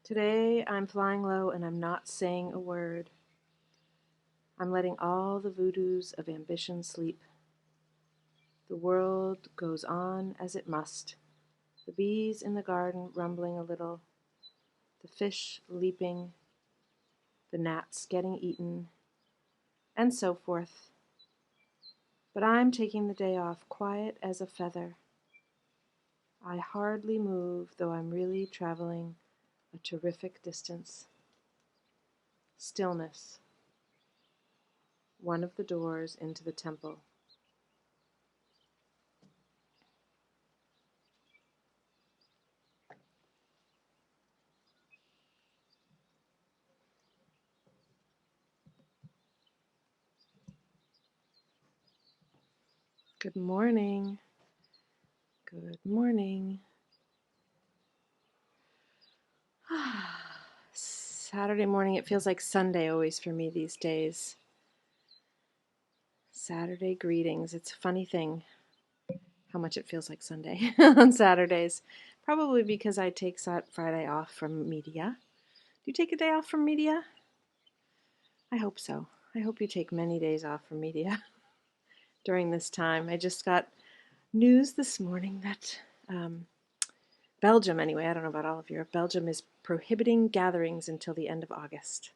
Today I'm flying low and I'm not saying a word. I'm letting all the voodoos of ambition sleep. The world goes on as it must. The bees in the garden rumbling a little, the fish leaping, the gnats getting eaten, and so forth. But I'm taking the day off quiet as a feather. I hardly move, though I'm really traveling a terrific distance. Stillness. One of the doors into the temple. Good morning. Good morning. Saturday morning, it feels like Sunday always for me these days. Saturday greetings. It's a funny thing how much it feels like Sunday on Saturdays. Probably because I take Friday off from media. Do you take a day off from media? I hope so. I hope you take many days off from media during this time. I just got news this morning that Belgium, anyway, I don't know about all of Europe, Belgium is prohibiting gatherings until the end of August.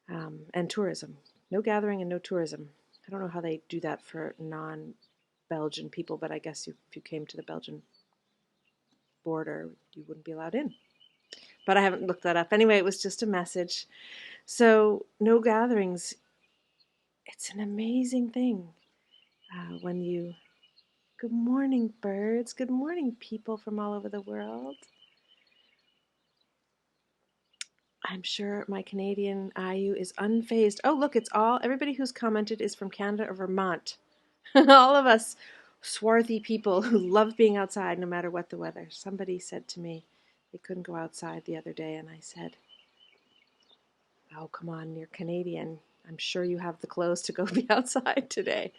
And tourism. No gathering and no tourism. I don't know how they do that for non-Belgian people, but I guess if you came to the Belgian border, you wouldn't be allowed in. But I haven't looked that up. Anyway, it was just a message. So, no gatherings. It's an amazing thing when you... Good morning, birds. Good morning, people from all over the world. I'm sure my Canadian IU is unfazed. Oh, look, it's all... Everybody who's commented is from Canada or Vermont. All of us swarthy people who love being outside no matter what the weather. Somebody said to me they couldn't go outside the other day, and I said, oh, come on, you're Canadian. I'm sure you have the clothes to go be outside today.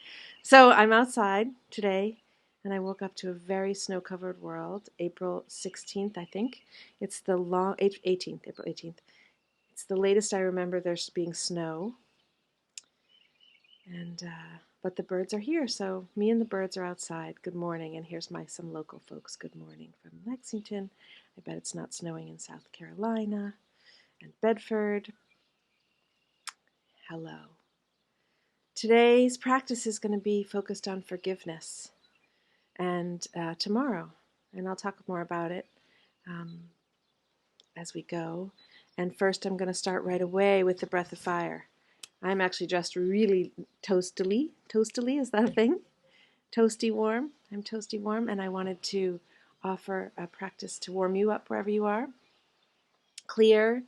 So I'm outside today, and I woke up to a very snow-covered world, April 16th, I think. It's the 18th, April 18th. It's the latest I remember there's being snow. And but the birds are here, so me and the birds are outside. Good morning, and here's some local folks. Good morning from Lexington. I bet it's not snowing in South Carolina and Bedford. Hello. Today's practice is going to be focused on forgiveness, and tomorrow, and I'll talk more about it as we go. And first, I'm going to start right away with the breath of fire. I'm actually dressed really toastily. Toastily, is that a thing? Toasty warm. I'm toasty warm, and I wanted to offer a practice to warm you up wherever you are. Clear,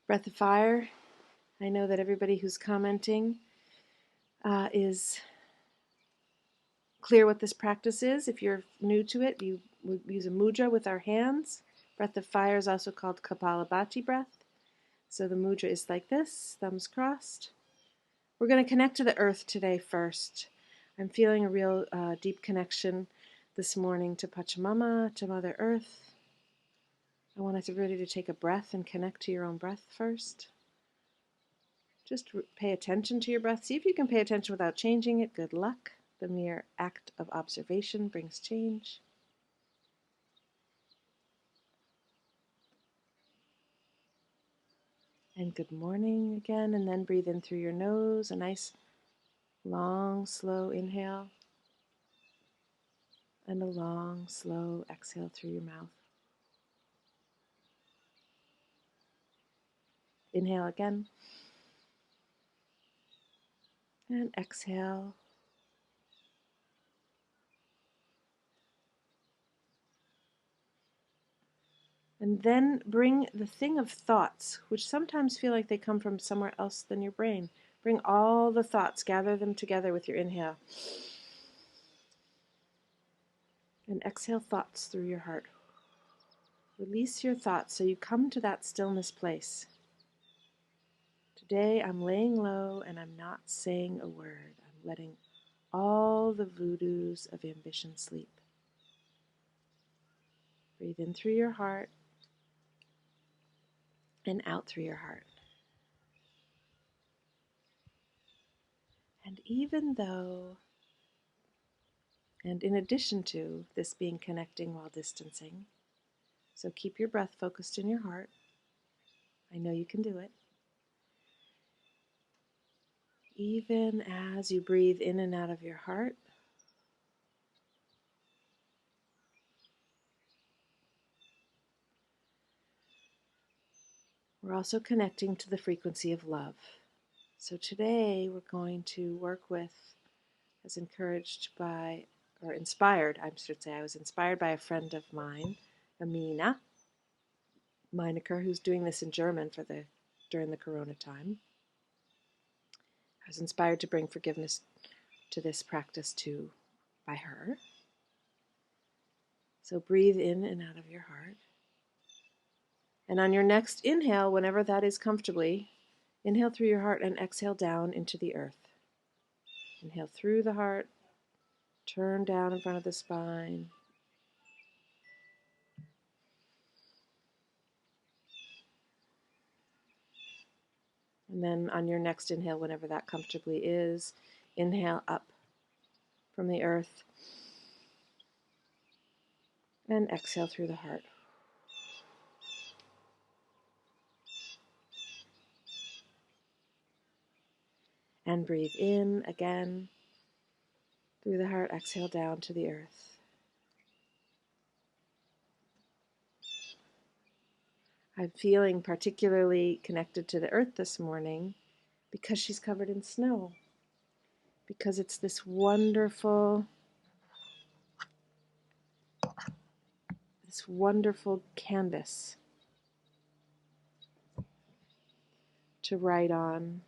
breath of fire. I know that everybody who's commenting is clear what this practice is. If you're new to it, we use a mudra with our hands. Breath of fire is also called Kapalabhati breath. So the mudra is like this, thumbs crossed. We're going to connect to the earth today first. I'm feeling a real deep connection this morning to Pachamama, to Mother Earth. I want everybody to take a breath and connect to your own breath first. Just pay attention to your breath. See if you can pay attention without changing it. Good luck. The mere act of observation brings change. And good morning again, and then breathe in through your nose, a nice long, slow inhale, and a long, slow exhale through your mouth. Inhale again, and exhale. And then bring the thing of thoughts, which sometimes feel like they come from somewhere else than your brain. Bring all the thoughts, gather them together with your inhale. And exhale thoughts through your heart. Release your thoughts so you come to that stillness place. Today I'm laying low and I'm not saying a word. I'm letting all the voodoos of ambition sleep. Breathe in through your heart. and out through your heart. And even though, and in addition to this being connecting while distancing, so keep your breath focused in your heart. I know you can do it. Even as you breathe in and out of your heart, we're also connecting to the frequency of love. So today we're going to work with, as encouraged by, or inspired, I should say, I was inspired by a friend of mine, Amina Meinecker, who's doing this in German during the Corona time. I was inspired to bring forgiveness to this practice too by her. So breathe in and out of your heart. And on your next inhale, whenever that is comfortably, inhale through your heart and exhale down into the earth. Inhale through the heart, turn down in front of the spine. And then on your next inhale, whenever that comfortably is, inhale up from the earth and exhale through the heart. And breathe in again through the heart, exhale down to the earth. I'm feeling particularly connected to the earth this morning because she's covered in snow. Because it's this wonderful canvas to write on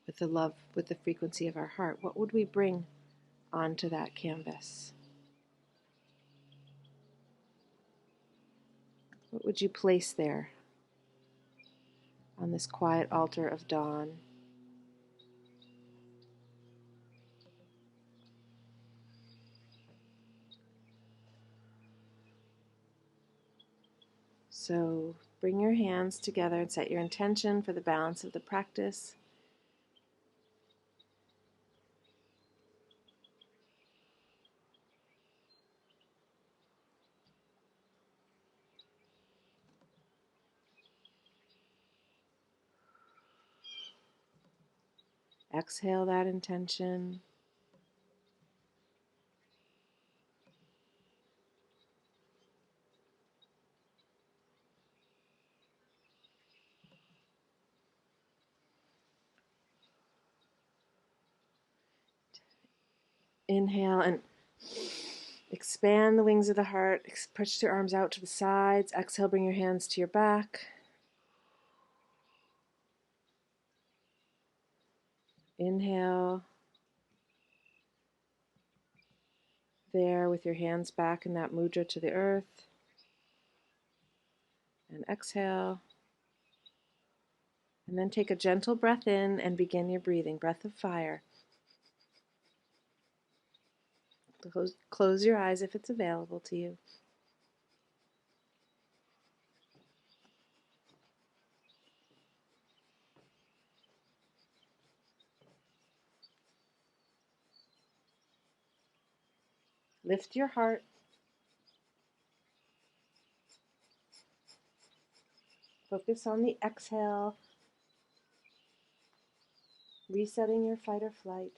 with the love, with the frequency of our heart. What would we bring onto that canvas? What would you place there on this quiet altar of dawn? So bring your hands together and set your intention for the balance of the practice. Exhale that intention. Inhale and expand the wings of the heart. Push your arms out to the sides. Exhale, bring your hands to your back. Inhale. There with your hands back in that mudra to the earth. And exhale. And then take a gentle breath in and begin your breathing. Breath of fire. Close your eyes if it's available to you. Lift your heart. Focus on the exhale. Resetting your fight or flight.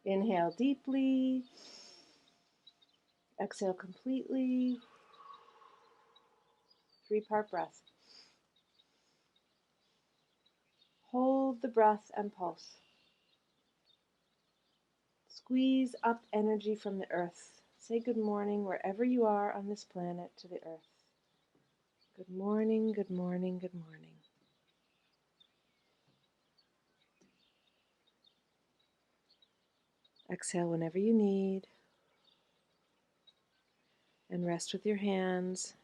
Inhale deeply. Exhale completely. 3-part breath. Hold the breath and pulse. Squeeze up energy from the earth. Say good morning wherever you are on this planet to the earth. Good morning, good morning, good morning. Exhale whenever you need. And rest with your hands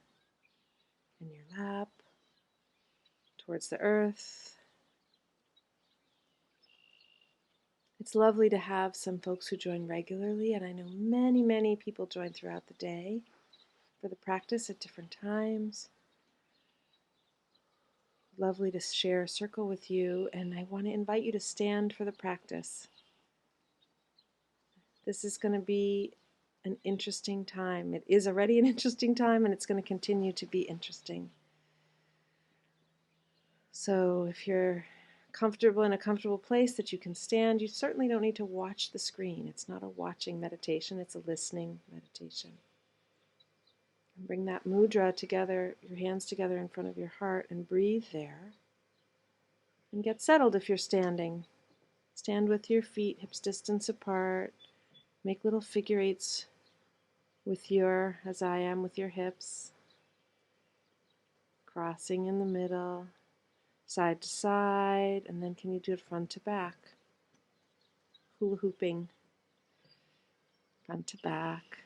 in your lap towards the earth. It's lovely to have some folks who join regularly, and I know many, many people join throughout the day for the practice at different times. Lovely to share a circle with you, and I want to invite you to stand for the practice. This is going to be an interesting time. It is already an interesting time, and it's going to continue to be interesting. So if you're comfortable in a comfortable place that you can stand, you certainly don't need to watch the screen. It's not a watching meditation, it's a listening meditation. And bring that mudra together, your hands together in front of your heart, and breathe there. And get settled if you're standing. Stand with your feet hips distance apart. Make little figure eights with as I am, with your hips. Crossing in the middle, side to side, and then can you do it front to back? Hula hooping, front to back.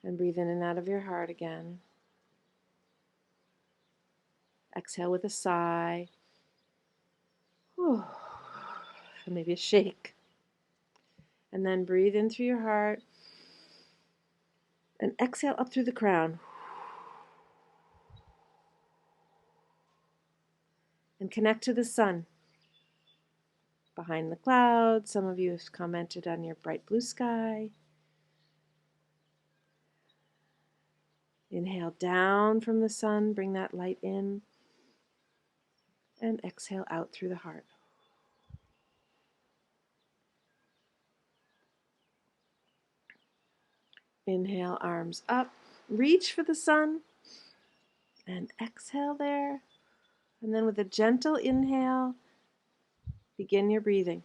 And breathe in and out of your heart again. Exhale with a sigh. Whew. And maybe a shake. And then breathe in through your heart. And exhale up through the crown. And connect to the sun. Behind the clouds, some of you have commented on your bright blue sky. Inhale down from the sun, bring that light in. And exhale out through the heart. Inhale, arms up. Reach for the sun. And exhale there. And then with a gentle inhale, begin your breathing.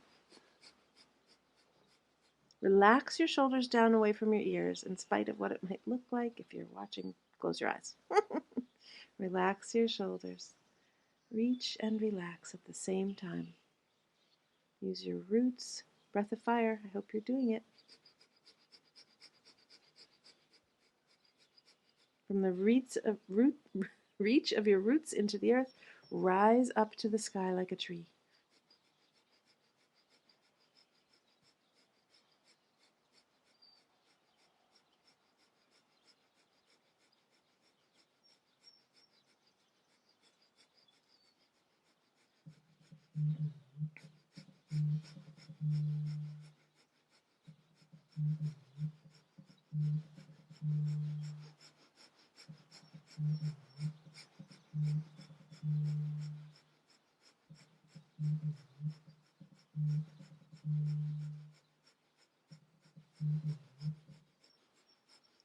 Relax your shoulders down away from your ears, in spite of what it might look like. If you're watching, close your eyes. Relax your shoulders. Reach and relax at the same time. Use your roots. Breath of fire. I hope you're doing it. From the reach of your roots into the earth, rise up to the sky like a tree.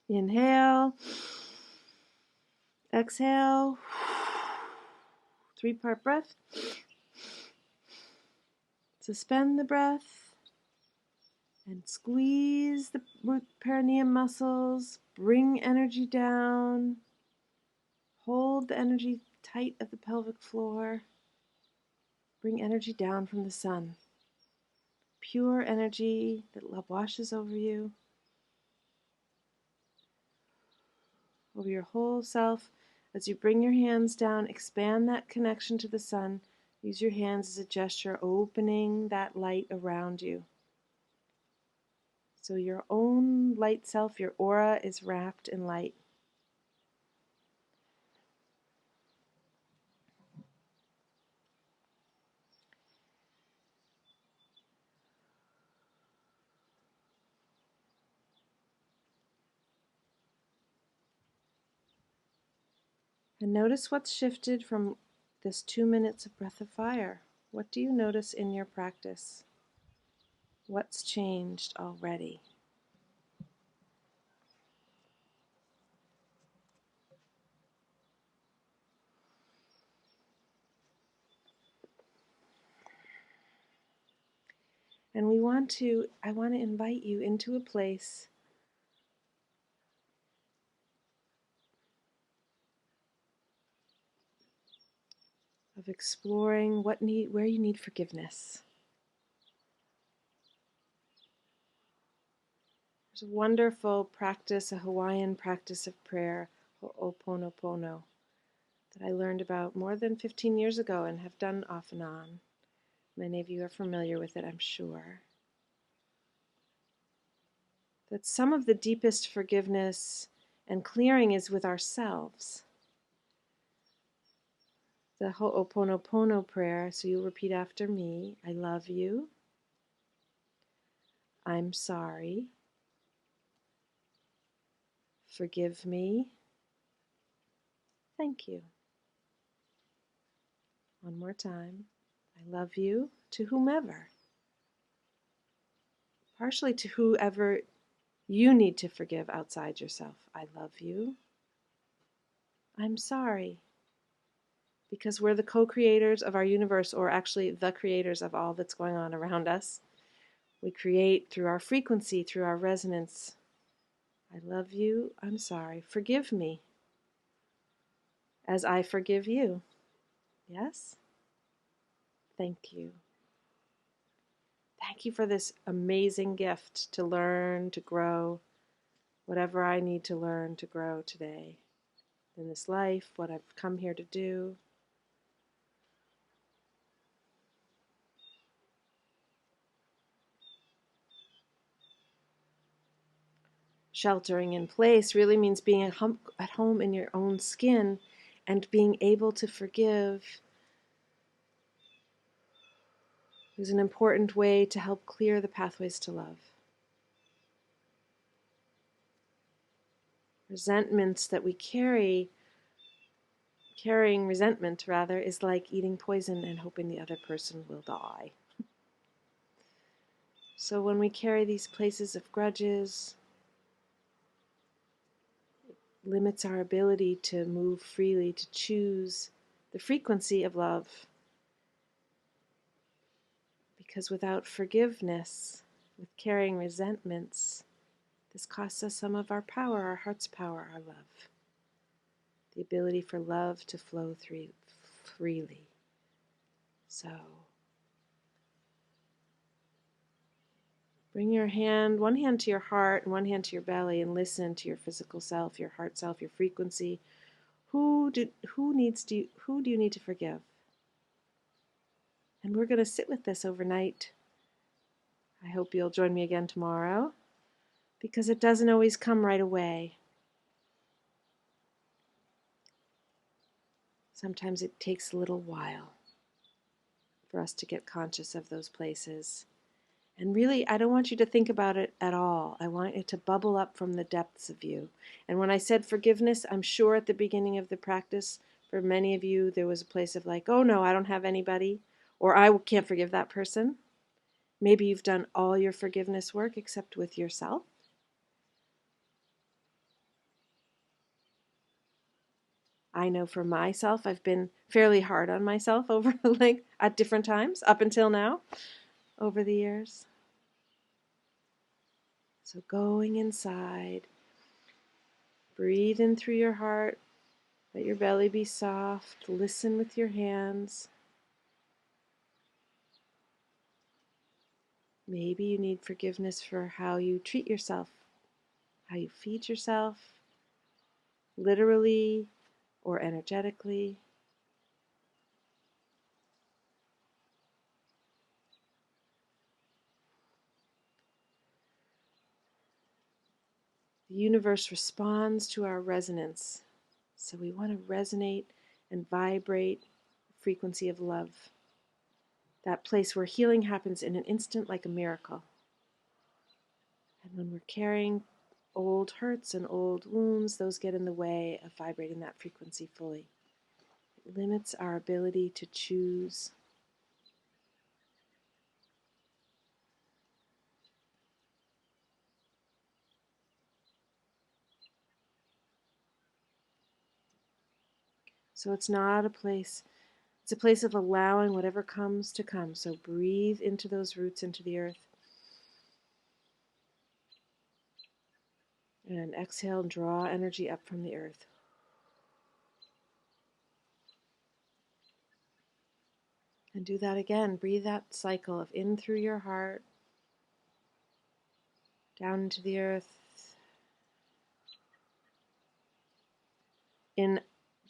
Inhale. Exhale. 3-part breath. Suspend the breath and squeeze the perineum muscles. Bring energy down. Hold the energy tight at the pelvic floor. Bring energy down from the sun. Pure energy that washes over you, over your whole self. As you bring your hands down, expand that connection to the sun. Use your hands as a gesture, opening that light around you. So your own light self, your aura, is wrapped in light. And notice what's shifted from this 2 minutes of breath of fire. What do you notice in your practice? What's changed already? And I want to invite you into a place of exploring where you need forgiveness. There's a wonderful practice, a Hawaiian practice of prayer, ho'oponopono, that I learned about more than 15 years ago and have done off and on. Many of you are familiar with it, I'm sure. That some of the deepest forgiveness and clearing is with ourselves. The ho'oponopono prayer, so you'll repeat after me. I love you. I'm sorry. Forgive me. Thank you. One more time. I love you to whomever. Partially to whoever you need to forgive outside yourself. I love you. I'm sorry. Because we're the co-creators of our universe, or actually the creators of all that's going on around us. We create through our frequency, through our resonance. I love you. I'm sorry. Forgive me as I forgive you. Yes? Thank you. Thank you for this amazing gift to learn, to grow, whatever I need to learn to grow today in this life, what I've come here to do. Sheltering in place really means being at home in your own skin and being able to forgive is an important way to help clear the pathways to love. Resentments that we carrying resentment rather, is like eating poison and hoping the other person will die. So when we carry these places of grudges, it limits our ability to move freely, to choose the frequency of love. Because without forgiveness, with carrying resentments, this costs us some of our power, our heart's power, our love. The ability for love to flow freely. So, bring one hand to your heart and one hand to your belly, and listen to your physical self, your heart self, your frequency. Who do you need to forgive? And we're going to sit with this overnight. I hope you'll join me again tomorrow, because it doesn't always come right away. Sometimes it takes a little while for us to get conscious of those places. And really, I don't want you to think about it at all. I want it to bubble up from the depths of you. And when I said forgiveness, I'm sure at the beginning of the practice, for many of you, there was a place of like, oh no, I don't have anybody, or I can't forgive that person. Maybe you've done all your forgiveness work except with yourself. I know for myself, I've been fairly hard on myself over at different times, up until now, over the years. So going inside, breathe in through your heart, let your belly be soft, listen with your hands. Maybe you need forgiveness for how you treat yourself, how you feed yourself, literally or energetically. The universe responds to our resonance. So we want to resonate and vibrate the frequency of love. That place where healing happens in an instant like a miracle. And when we're carrying old hurts and old wounds, those get in the way of vibrating that frequency fully. It limits our ability to choose. So it's a place of allowing whatever comes to come. So breathe into those roots, into the earth. And exhale and draw energy up from the earth. And do that again. Breathe that cycle of in through your heart, down into the earth. In,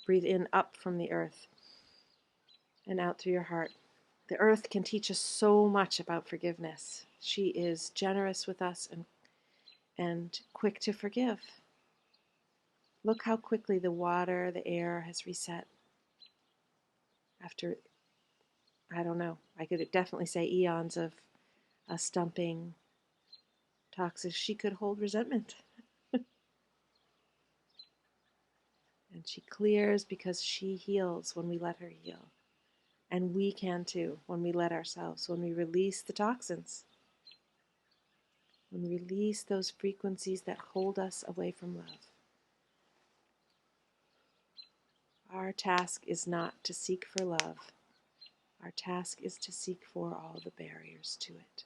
breathe in up from the earth and out through your heart. The earth can teach us so much about forgiveness. She is generous with us and quick to forgive. Look how quickly the water, the air has reset after, I don't know, I could definitely say eons of us dumping toxic. She could hold resentment. And she clears because she heals when we let her heal. And we can too when we let ourselves, when we release the toxins, when we release those frequencies that hold us away from love. Our task is not to seek for love. Our task is to seek for all the barriers to it.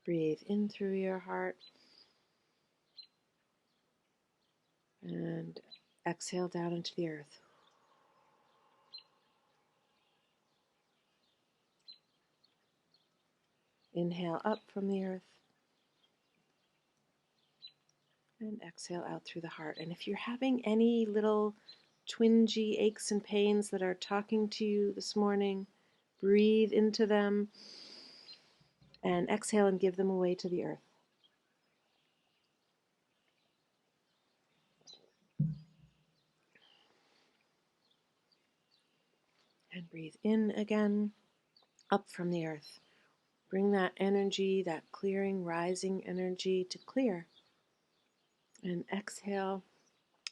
Breathe in through your heart and exhale down into the earth. Inhale up from the earth and exhale out through the heart. And if you're having any little twingy aches and pains that are talking to you this morning, breathe into them and exhale and give them away to the earth. And breathe in again, up from the earth. Bring that energy, that clearing, rising energy to clear. And exhale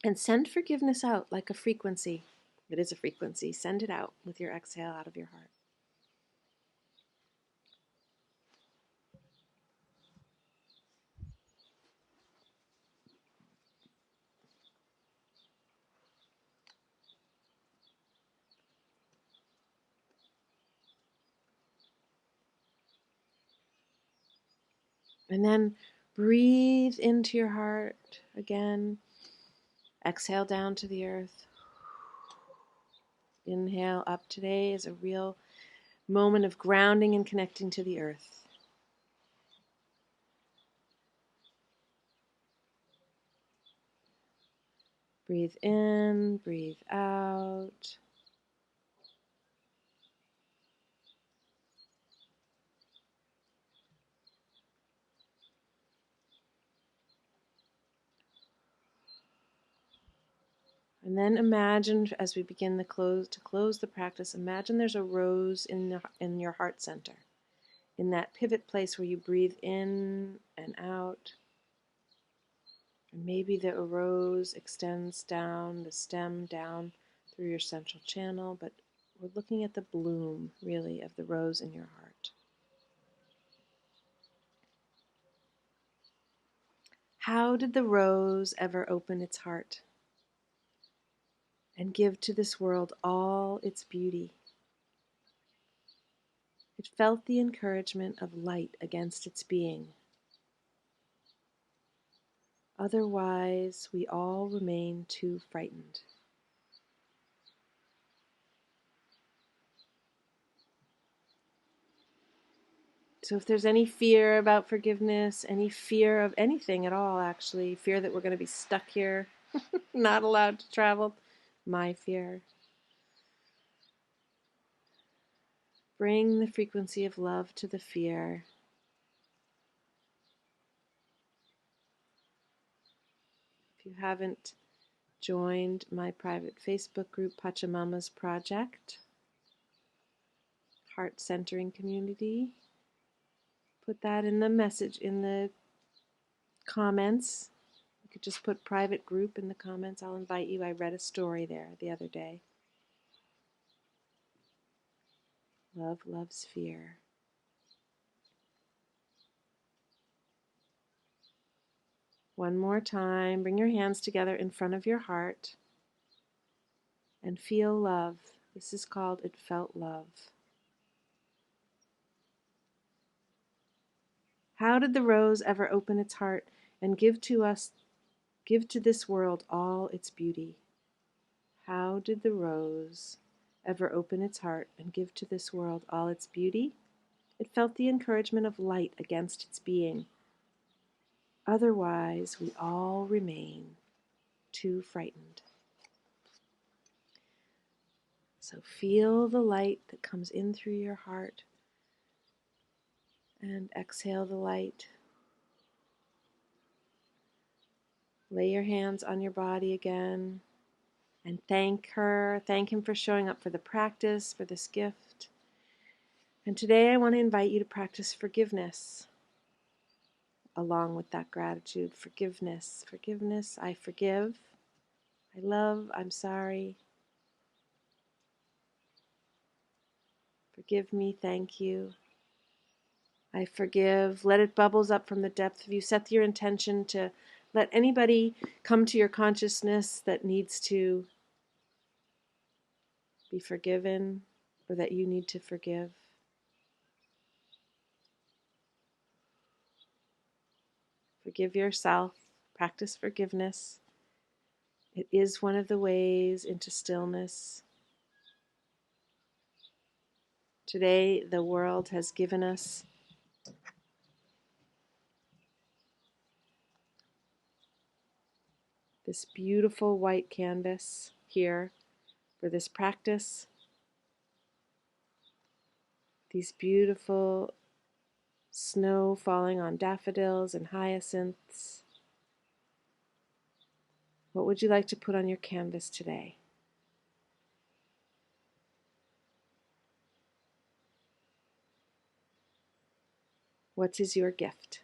and send forgiveness out like a frequency. It is a frequency. Send it out with your exhale out of your heart. And then breathe into your heart again. Exhale down to the earth. Inhale up. Today is a real moment of grounding and connecting to the earth. Breathe in, breathe out. And then imagine, as we begin to close the practice, imagine there's a rose in your heart center, in that pivot place where you breathe in and out. And maybe the rose extends down, the stem down through your central channel, but we're looking at the bloom, really, of the rose in your heart. How did the rose ever open its heart and give to this world all its beauty? It felt the encouragement of light against its being. Otherwise, we all remain too frightened. So if there's any fear about forgiveness, any fear of anything at all, actually, fear that we're going to be stuck here, not allowed to travel, my fear. Bring the frequency of love to the fear. If you haven't joined my private Facebook group, Pachamama's Project, Heart Centering Community, put that in the message, in the comments. You could just put private group in the comments. I'll invite you. I read a story there the other day. Love loves fear. One more time. Bring your hands together in front of your heart and feel love. This is called It Felt Love. How did the rose ever open its heart and give to this world all its beauty. How did the rose ever open its heart and give to this world all its beauty? It felt the encouragement of light against its being. Otherwise, we all remain too frightened. So feel the light that comes in through your heart and exhale the light. Lay your hands on your body again and thank him for showing up for the practice, for this gift. And today I want to invite you to practice forgiveness along with that gratitude. Forgiveness, I forgive, I love, I'm sorry. Forgive me, thank you. I forgive. Let it bubbles up from the depth of you. Set your intention to let anybody come to your consciousness that needs to be forgiven or that you need to forgive. Forgive yourself. Practice forgiveness. It is one of the ways into stillness. Today, the world has given us this beautiful white canvas here for this practice. These beautiful snow falling on daffodils and hyacinths. What would you like to put on your canvas today? What is your gift?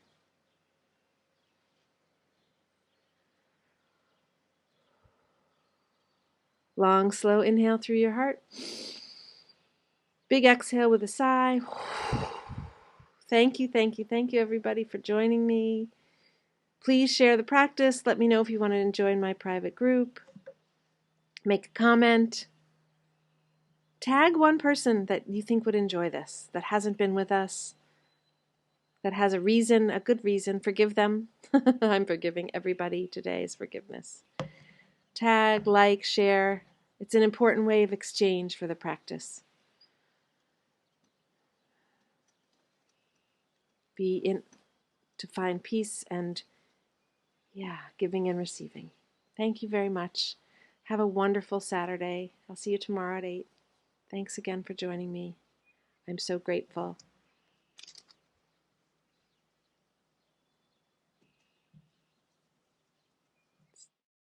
Long, slow inhale through your heart. Big exhale with a sigh. Thank you, everybody, for joining me. Please share the practice. Let me know if you want to join my private group. Make a comment. Tag one person that you think would enjoy this, that hasn't been with us, that has a reason, a good reason. Forgive them. I'm forgiving everybody. Today is forgiveness. Tag, like, share. It's an important way of exchange for the practice. Be in to find peace and giving and receiving. Thank you very much. Have a wonderful Saturday. I'll see you tomorrow at 8. Thanks again for joining me. I'm so grateful.